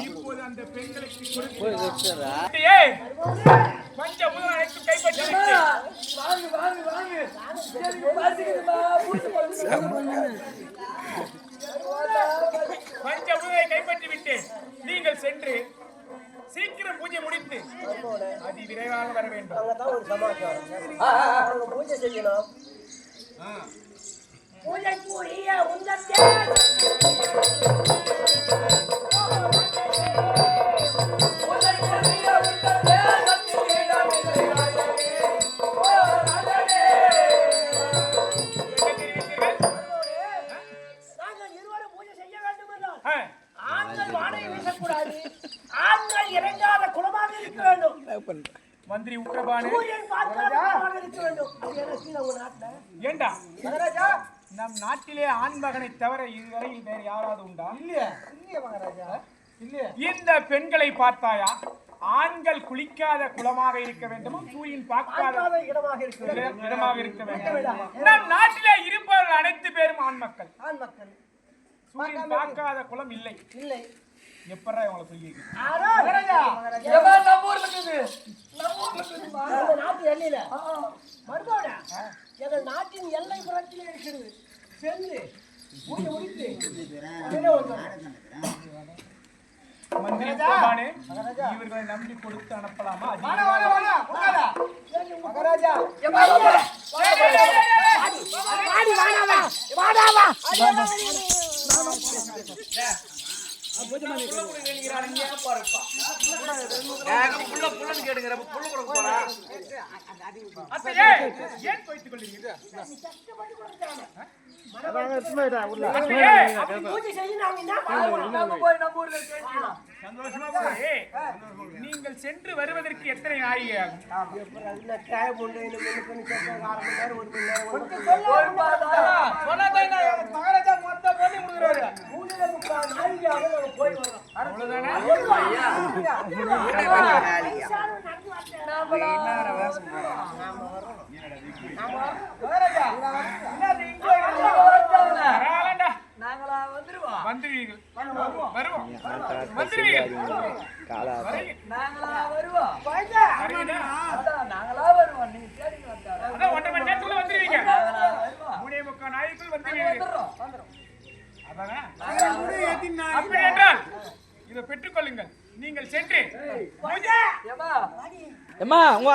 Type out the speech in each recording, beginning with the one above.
இப்போது அந்த பெண்களுக்கு கொஞ்சம் முதலமைச்சு கைப்பற்றி கொஞ்சம் முதலை கைப்பற்றி விட்டு நீங்கள் சென்று சீக்கிரம் பூஜை முடித்து அதி விரைவாக வர வேண்டும். பூஜை செய்யணும். பூஜை கூடிய உந்தத்தே மந்திரி உத்தரபானு ஏண்டா நம் நாட்டிலே ஆண் மகனை தவிர இதுவரையில் வேறு யாராவது உண்டா? இல்லையா மகாராஜா. இந்த பெண்களை பார்த்தாயா? ஆண்கள் குளிக்காத குளமாக இருக்க வேண்டும், சூரியன் பார்க்காத இடமாக இருக்க வேண்டும். நம் நாட்டிலே இருப்பவர்கள் அனைத்து பேரும் ஆண் மக்கள். சூரியன் பார்க்காத குளம் இல்லை. எப்படா இவங்களை சொல்லி நாட்டின் எல்லை புறத்திலே இருக்கிறது. சென்று மந்திரி இவர்களை நம்பி கொடுத்து அனுப்பலாமா? நீங்கள் சென்று வருவதற்கு எத்தனை நாழிகை ஆகும்? இதை பெற்றுக்கொள்ளுங்கள். நீங்கள் சென்று உங்க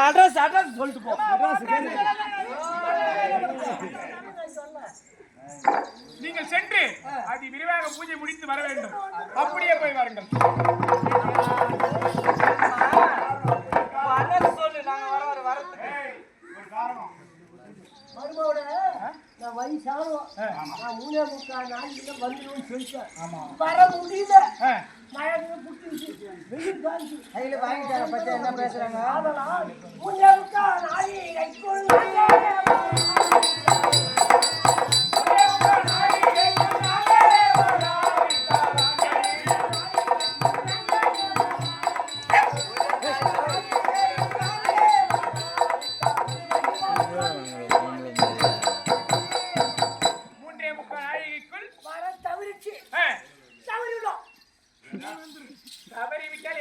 அட்ரஸ் சொல்லிட்டு போ. நீங்கள் சென்று அதி விரிவாக பூஜை முடித்து வர வேண்டும். அப்படியே போய் வாருங்கள். வயசானோம். நான் 3.25 நாளைக்கு வந்துடும் சொல்லிட்டேன். வர முடியல. மழை புட்டிச்சு, வெயில் காஞ்சி கையில வாங்கிட்டார பத்தி என்ன பேசுறாங்க? அதெல்லாம் 3.25 நாளைக்கு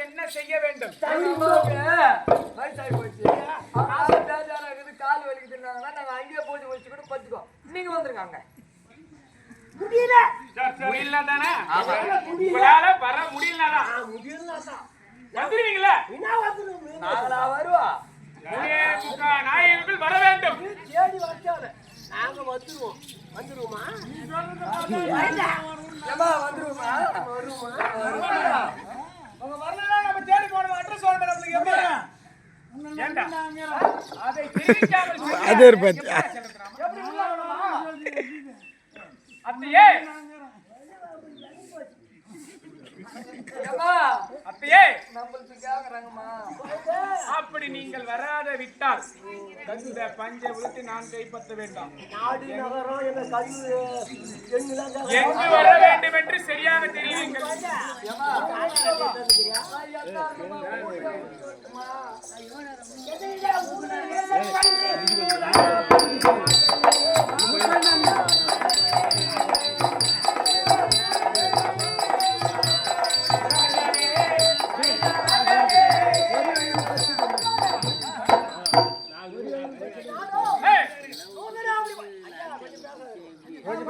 என்ன செய்ய வேண்டும்? கால் வலிக்கு நாங்க அங்கேயே போட்டு வச்சு கூட பத்துக்கோ. நீங்க வந்துருக்காங்க. முடியல தானே உங்களால வர முடியலதான் வந்துருவீங்களா? நாங்களா வருவா. நாயகர்கள் வேண்டும். நீ தேடி வச்சாத நாங்க வந்துருவோமா ஏமா வந்துருமா வருமா உங்க வரலனா நம்ம தேடி போறோம். அட்ரஸ் சொல்லுங்க நமக்கு எப்படி? ஏண்டா அதை தெரிவிக்காமல் அது ஒரு பத்தி எப்படி உள்ள வரணுமா? அத்தையே ஏமா அத்தையே நம்மளுக்கு கேக்குறாங்கம்மா. அப்படி நீங்கள் வராத விட்டால் இந்த பஞ்சை விழுத்து நான் கைப்பற்ற வேண்டாம். நாடு நகரம் என்ன கல்வி எண்ணிலாம் எங்கு வர வேண்டும் என்று சரியாக தெரியுங்கள்.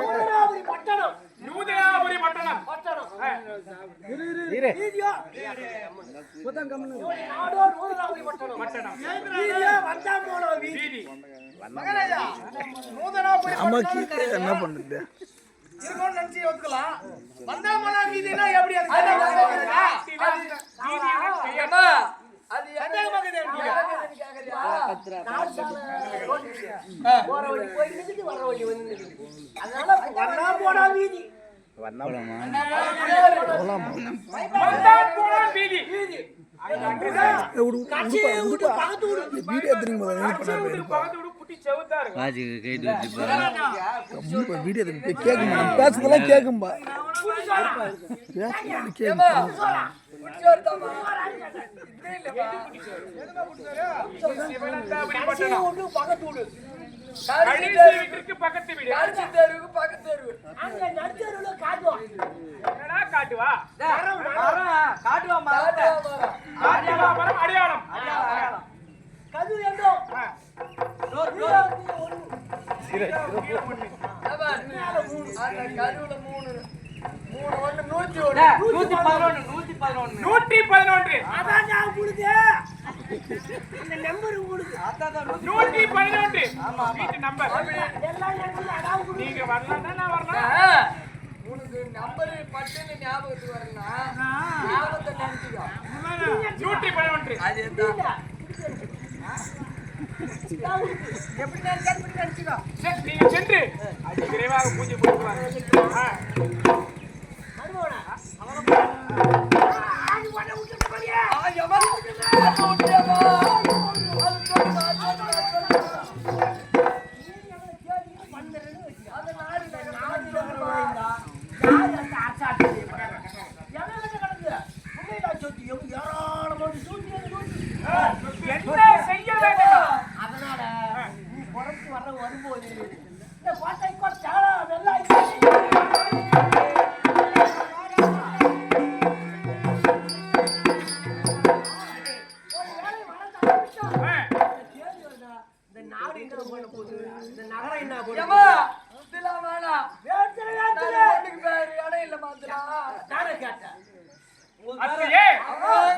நூதனாபுரி பட்டணம் வீதி மகாராஜா நூதனாபுரி நமக்கு என்ன பண்றது? இருக்கணும்னு நினைச்சு ஒத்துக்கலாம். வந்தாமலா வீதினா எப்படி அது ஏமா அது போற வழி போய் நிக்குது வர வழி வந்து நிக்குது அதனால வந்தா போனா வீதி வந்தான் போனா வீதி வீடியோ திரும்ப பக்கத்து வீடு குட்டி செவுத்தா இருக்கும். வீடியோ திரும்ப கேட்குமா? பேசுறதெல்லாம் கேட்கும்பா. சிவனந்தாபுரி பட்டணம் பக்கத்து வீடு கடைசி வீட்டுக்கு பக்கத்து வீடு. காட்சி தெருவுக்கு பக்கத்து தெருவு அங்க நடுத்தருவுல காட்டுவான் என்னடா காட்டுவா? காட்டுவா மரம் அடையாளம். கது எங்கோ அந்த கருவுல 111 அதான் நான் உங்களுக்கு இந்த நம்பர் உங்களுக்கு 111 வீட்டு நம்பர். எல்லாம் எனக்கு அதான் உங்களுக்கு நீங்க வரலன்னா நான் வரலாம். உனக்கு நம்பர் பட்டுன்னு ஞாபகத்துக்கு வரலனா ஞாபகத்தை நினைச்சுக்கோ. 111 அதேதான் எப்படி நினைச்சுக்கோ சரி, நீங்க சென்று அது விரைவாக பூஜை போட்டுவாங்க. மருமகனா ஆதி பண்ண விட்டு போறியே என்ன செய்ய வேண்டும்? அதனால நீ புறத்து வரும்போது இந்த கோட்டை இந்த நாடு என்ன பண்ண போகுது இந்த நகரம் என்ன போகுது ஏமா இதெல்லாம் வேணாம். ஒண்ணுக்கு பேரு இடம் இல்ல மாத்தலாம். நானே கேட்டேன் அத்தையே,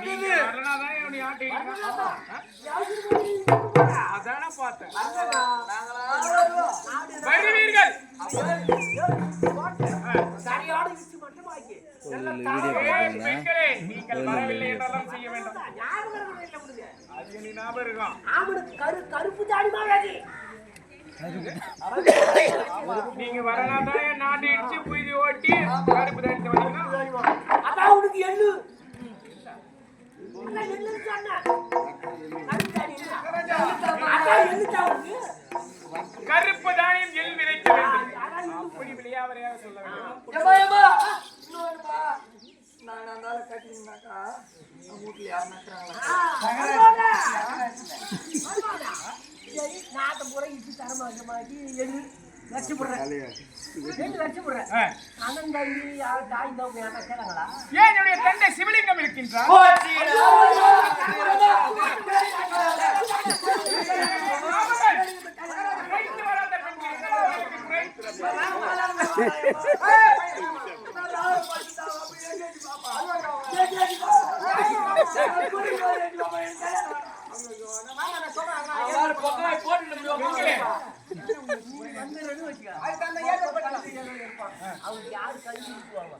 நீங்க வரலாதானே என்னுடைய ஆட்டையில அதான பார்த்தேன். வருவீர்கள். சரியான விஷயம் மட்டும் ஆக்கி பெண்களே, நீங்கள் வரவில்லை என்றெல்லாம் செய்ய வேண்டாம். ஞாபகம் இல்லை உங்களுக்கு அது நீ ஞாபகம் இருக்கும். ஆமனுக்கு கருப்பு தாடிமா வேதி நீங்க வரலாதானே நாட்டை இடிச்சு புய்தி ஓட்டி கருப்பு தடித்து வந்தீங்கன்னா அதான் உனக்கு எள்ளு உன்னை எள்ளு சொன்னேன் கருப்பு தானியம் எள் விதைக்க வேண்டும். அப்படி விளையாவரையாக சொல்ல வேண்டும். ஏமா ஏமா இன்னொருமா நான் அந்த கட்டிங்கனாக்கா வீட்டுல யார் நக்குறாங்களா நாட்டை பூரா இட்டு தரமாக்கி எள்ளு வச்சு போடுறேன் வச்சு போடுறேன் அண்ணன் தம்பி யார் தாய் தம்பி யாரா கேட்டாங்களா ஏன் என்னுடைய தந்தை சிவலிங்கம் இருக்கின்றார்? வந்துடுறேன்னு வச்சுக்க. அதுக்கு அந்த ஏழை பட்டா அவங்களுக்கு யாரு கஞ்சி ஊற்றுவாங்க?